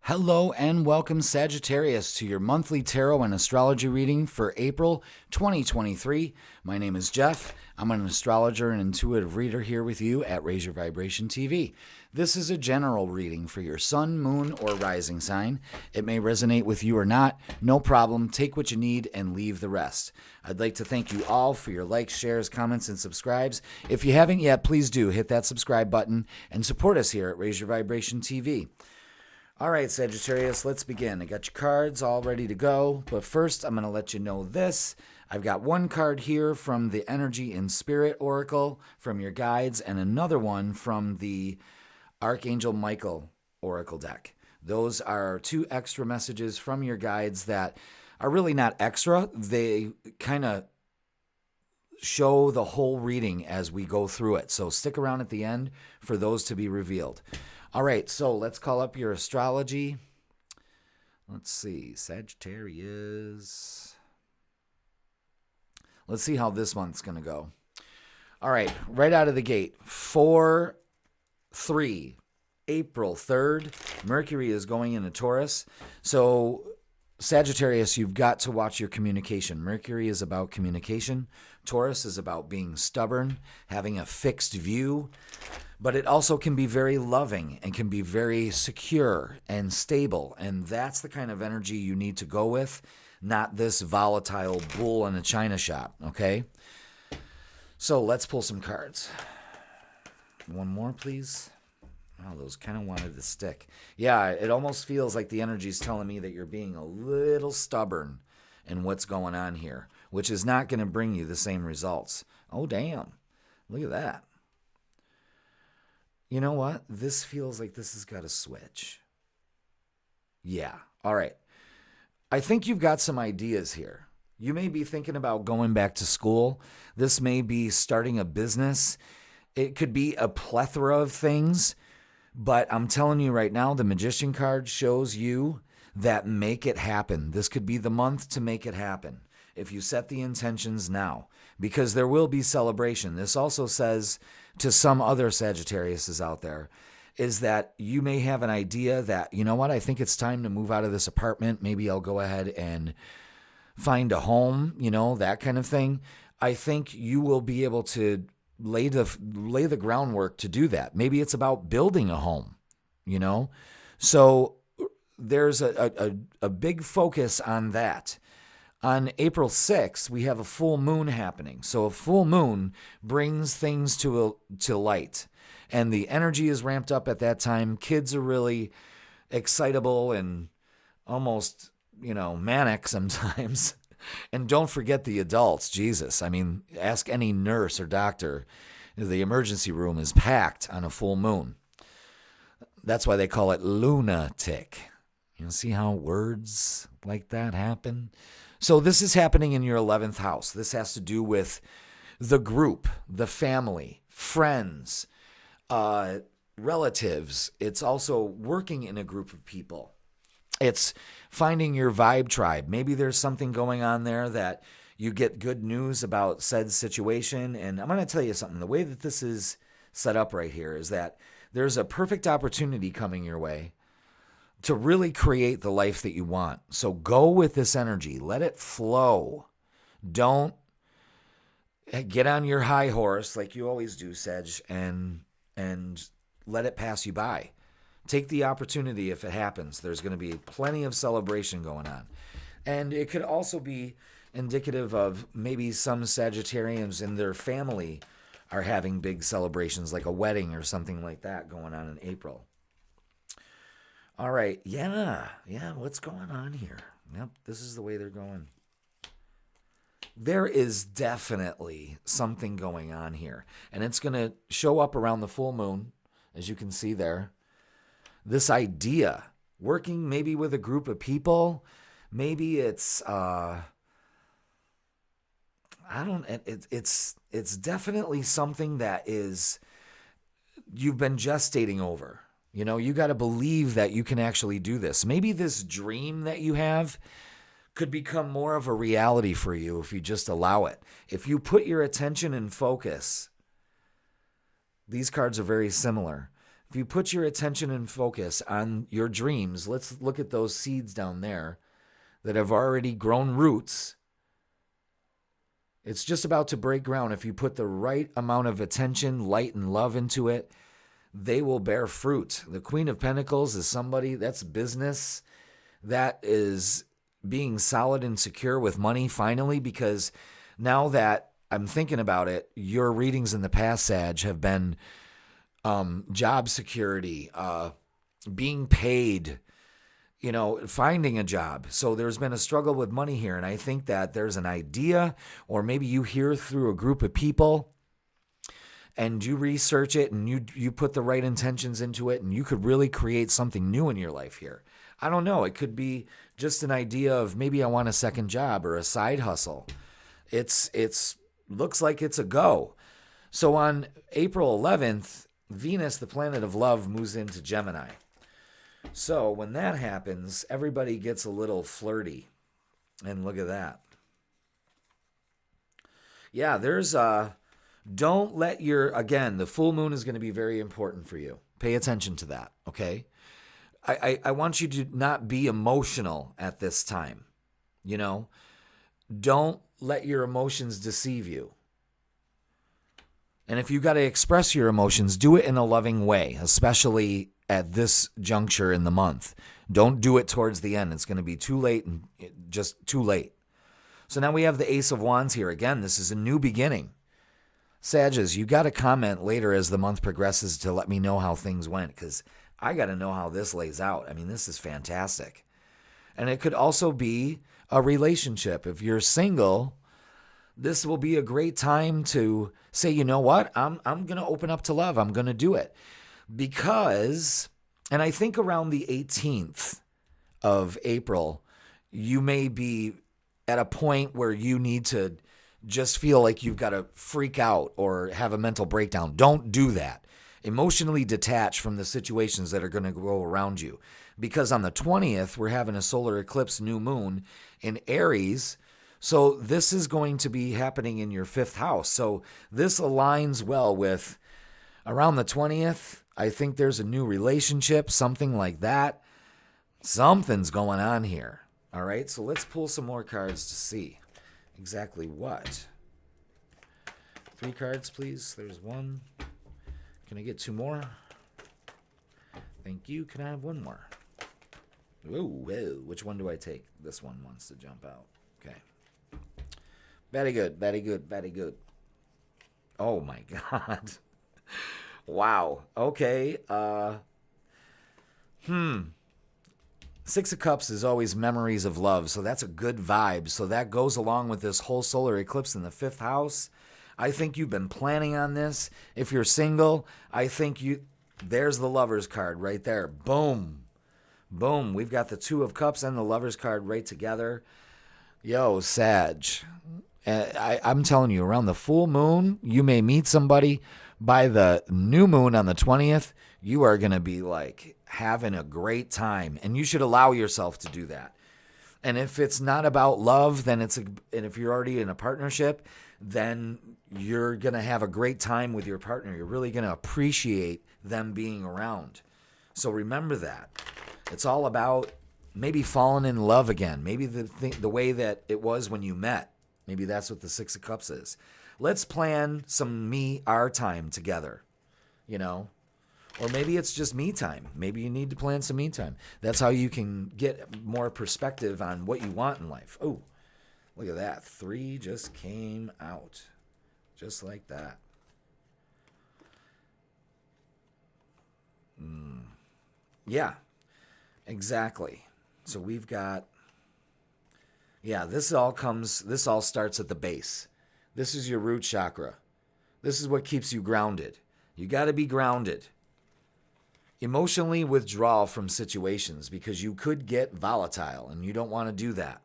Hello and welcome, Sagittarius, to your monthly tarot and astrology reading for April 2023. My name is Jeff. I'm an astrologer and intuitive reader here with you at Raise Your Vibration TV. This is a general reading for your sun, moon, or rising sign. It may resonate with you or not. No problem. Take what you need and leave the rest. I'd like to thank you all for your likes, shares, comments, and subscribes. If you haven't yet, please do hit that subscribe button and support us here at Raise Your Vibration TV. All right, Sagittarius, let's begin. I got your cards all ready to go, but first I'm going to let you know this. I've got one card here from the Energy and Spirit Oracle from your guides and another one from the Archangel Michael Oracle deck. Those are two extra messages from your guides that are really not extra. They kind of show the whole reading as we go through it. So stick around at the end for those to be revealed. All right, so let's call up your astrology. Let's see, Sagittarius. Let's see how this month's going to go. All right, right out of the gate, 4/3, April 3rd, Mercury is going into Taurus. So Sagittarius, you've got to watch your communication. Mercury is about communication. Taurus is about being stubborn, having a fixed view. But it also can be very loving and can be very secure and stable. And that's the kind of energy you need to go with, not this volatile bull in a china shop, okay? So let's pull some cards. One more, please. Oh, those kind of wanted to stick. Yeah, it almost feels like the energy is telling me that you're being a little stubborn in what's going on here, which is not going to bring you the same results. Oh, damn. Look at that. You know what? This feels like this has got to switch. Yeah. All right. I think you've got some ideas here. You may be thinking about going back to school. This may be starting a business. It could be a plethora of things. But I'm telling you right now, the Magician card shows you that make it happen. This could be the month to make it happen if you set the intentions now, because there will be celebration. This also says to some other Sagittariuses out there is that you may have an idea that, you know what, I think it's time to move out of this apartment. Maybe I'll go ahead and find a home, that kind of thing. I think you will be able to lay the groundwork to do that. Maybe it's about building a home, So there's a big focus on that. On April 6th, we have a full moon happening. So a full moon brings things to light. And the energy is ramped up at that time. Kids are really excitable and almost, manic sometimes. And don't forget the adults. Jesus. I mean, ask any nurse or doctor. The emergency room is packed on a full moon. That's why they call it lunatic. See how words like that happen? So this is happening in your 11th house. This has to do with the group, the family, friends, relatives. It's also working in a group of people. It's finding your vibe tribe. Maybe there's something going on there that you get good news about said situation. And I'm going to tell you something. The way that this is set up right here is that there's a perfect opportunity coming your way to really create the life that you want. So go with this energy. Let it flow. Don't get on your high horse like you always do, Sag, and let it pass you by. Take the opportunity if it happens. There's going to be plenty of celebration going on. And it could also be indicative of maybe some Sagittarians and their family are having big celebrations, like a wedding or something like that going on in April. All right. Yeah. What's going on here? Yep. This is the way they're going. There is definitely something going on here. And it's going to show up around the full moon, as you can see there. This idea, working maybe with a group of people. Maybe it's, it's definitely something that you've been gestating over. You got to believe that you can actually do this. Maybe this dream that you have could become more of a reality for you if you just allow it. If you put your attention and focus, these cards are very similar. If you put your attention and focus on your dreams, let's look at those seeds down there that have already grown roots. It's just about to break ground. If you put the right amount of attention, light, and love into it, they will bear fruit. The Queen of Pentacles is somebody that's business, that is being solid and secure with money finally, because now that I'm thinking about it, your readings in the past, Sag, have been job security, being paid, finding a job. So there's been a struggle with money here. And I think that there's an idea, or maybe you hear through a group of people and you research it and you put the right intentions into it, and you could really create something new in your life here. I don't know. It could be just an idea of maybe I want a second job or a side hustle. It's looks like it's a go. So on April 11th, Venus, the planet of love, moves into Gemini. So when that happens, everybody gets a little flirty. And look at that. Yeah, there's don't let again, the full moon is going to be very important for you. Pay attention to that, okay? I want you to not be emotional at this time. Don't let your emotions deceive you. And if you got to express your emotions, do it in a loving way, especially at this juncture in the month. Don't do it towards the end. It's going to be too late, and just too late. So now we have the Ace of Wands here. Again, this is a new beginning. Sages, you got to comment later as the month progresses to let me know how things went, because I got to know how this lays out. I mean, this is fantastic. And it could also be a relationship. If you're single, this will be a great time to say, you know what? I'm going to open up to love. I'm going to do it. Because, and I think around the 18th of April, you may be at a point where you need to just feel like you've got to freak out or have a mental breakdown. Don't do that. Emotionally detach from the situations that are going to go around you. Because on the 20th, we're having a solar eclipse new moon in Aries. So this is going to be happening in your 5th house. So this aligns well with around the 20th. I think there's a new relationship, something like that. Something's going on here. All right, so let's pull some more cards to see exactly what. 3 cards, please. There's 1. Can I get 2 more? Thank you. Can I have 1 more? Whoa, whoa. Which one do I take? This one wants to jump out. Okay. Very good, very good, very good. Oh, my God. Wow. Okay. 6 of Cups is always memories of love, so that's a good vibe. So that goes along with this whole solar eclipse in the 5th house. I think you've been planning on this. If you're single, I think there's the Lover's card right there. Boom. Boom. We've got the 2 of Cups and the Lover's card right together. Yo, Sag. I'm telling you, around the full moon, you may meet somebody. By the new moon on the 20th, you are going to be like having a great time, and you should allow yourself to do that. And if it's not about love, then and if you're already in a partnership, then you're going to have a great time with your partner. You're really going to appreciate them being around. So remember that. It's all about maybe falling in love again. Maybe the way that it was when you met. Maybe that's what the 6 of Cups is. Let's plan some our time together, Or maybe it's just me time. Maybe you need to plan some me time. That's how you can get more perspective on what you want in life. Oh, look at that. 3 just came out. Just like that. Yeah, exactly. So we've got, this all starts at the base. This is your root chakra. This is what keeps you grounded. You got to be grounded. Emotionally withdraw from situations because you could get volatile and you don't want to do that.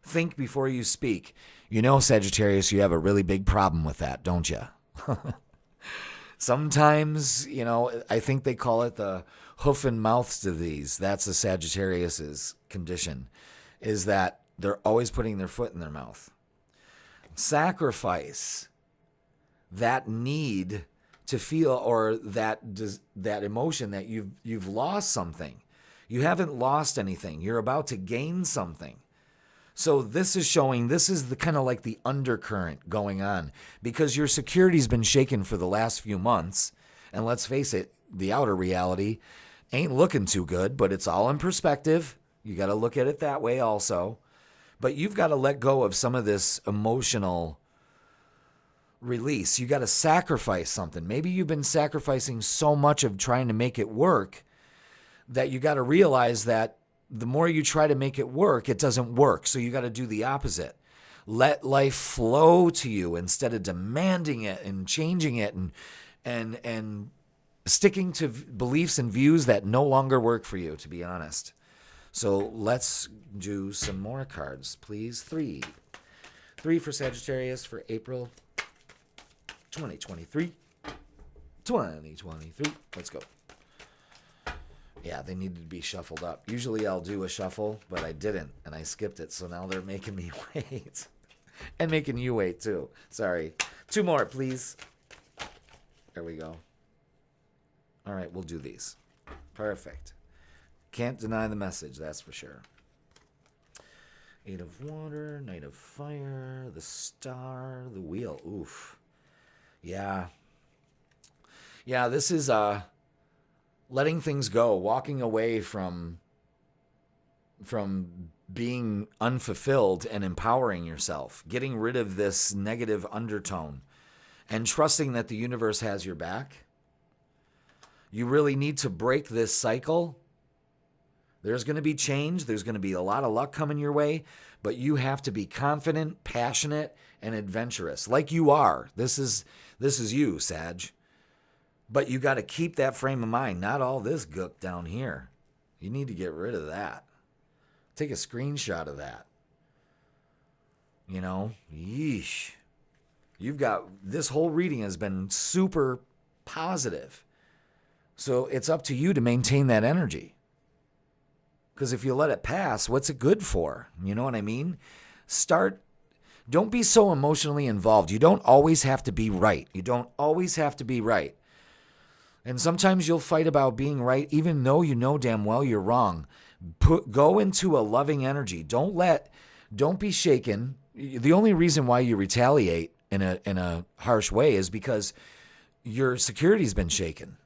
Think before you speak. Sagittarius, you have a really big problem with that, don't you? Sometimes, I think they call it the hoof and mouth disease. That's a Sagittarius's condition, is that they're always putting their foot in their mouth. Sacrifice that need to feel, or that emotion that you've lost something. You haven't lost anything. You're about to gain something. So this is showing, this is the kind of like the undercurrent going on, because your security's been shaken for the last few months. And let's face it, the outer reality ain't looking too good, but it's all in perspective. You got to look at it that way also. But you've got to let go of some of this emotional release. You got to sacrifice something. Maybe you've been sacrificing so much of trying to make it work that you got to realize that the more you try to make it work, it doesn't work. So you got to do the opposite. Let life flow to you instead of demanding it and changing it and sticking to beliefs and views that no longer work for you, to be honest. So let's do some more cards, please. 3 for Sagittarius for April 2023. Let's go. Yeah, they needed to be shuffled up. Usually I'll do a shuffle, but I didn't, and I skipped it. So now they're making me wait. And making you wait, too. Sorry. 2 more, please. There we go. All right, we'll do these. Perfect. Can't deny the message, that's for sure. 8 of water, Knight of fire, the star, the wheel. Oof. Yeah. Yeah, this is letting things go, walking away from being unfulfilled and empowering yourself, getting rid of this negative undertone and trusting that the universe has your back. You really need to break this cycle. There's going to be change. There's going to be a lot of luck coming your way, but you have to be confident, passionate, and adventurous like you are. This is you, Sag. But you got to keep that frame of mind, not all this gook down here. You need to get rid of that. Take a screenshot of that. You know, yeesh. You've got, this whole reading has been super positive. So it's up to you to maintain that energy. Because if you let it pass, what's it good for? You know what I mean? Don't be so emotionally involved. You don't always have to be right. And sometimes you'll fight about being right, even though you know damn well you're wrong. Go into a loving energy. Don't be shaken. The only reason why you retaliate in a harsh way is because your security's been shaken.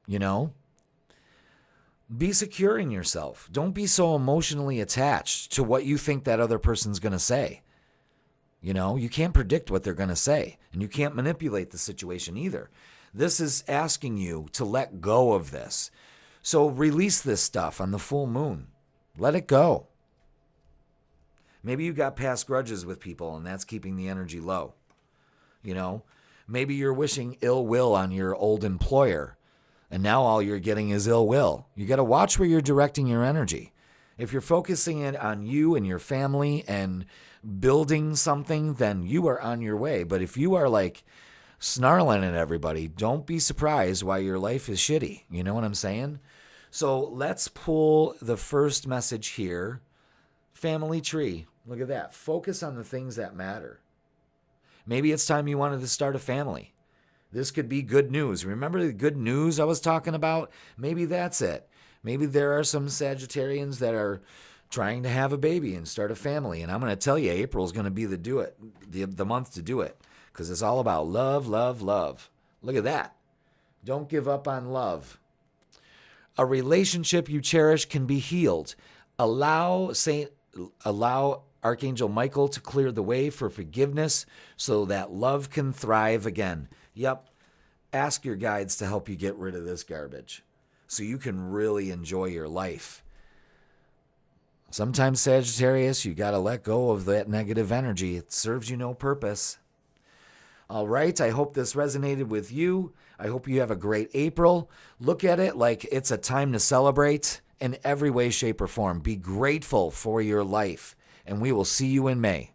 You know? Be secure in yourself. Don't be so emotionally attached to what you think that other person's going to say. You know, you can't predict what they're going to say, and you can't manipulate the situation either. This is asking you to let go of this. So release this stuff on the full moon. Let it go. Maybe you got past grudges with people, and that's keeping the energy low. You know, maybe you're wishing ill will on your old employer, and now all you're getting is ill will. You got to watch where you're directing your energy. If you're focusing it on you and your family and building something, then you are on your way. But if you are like snarling at everybody, don't be surprised why your life is shitty. You know what I'm saying? So let's pull the first message here. Family tree. Look at that. Focus on the things that matter. Maybe it's time you wanted to start a family. This could be good news. Remember the good news I was talking about? Maybe that's it. Maybe there are some Sagittarians that are trying to have a baby and start a family. And I'm going to tell you, April is going to be the month to do it. Because it's all about love, love, love. Look at that. Don't give up on love. A relationship you cherish can be healed. Allow Archangel Michael to clear the way for forgiveness so that love can thrive again. Yep. Ask your guides to help you get rid of this garbage so you can really enjoy your life. Sometimes, Sagittarius, you got to let go of that negative energy. It serves you no purpose. All right, I hope this resonated with you. I hope you have a great April. Look at it like it's a time to celebrate in every way, shape, or form. Be grateful for your life, and we will see you in May.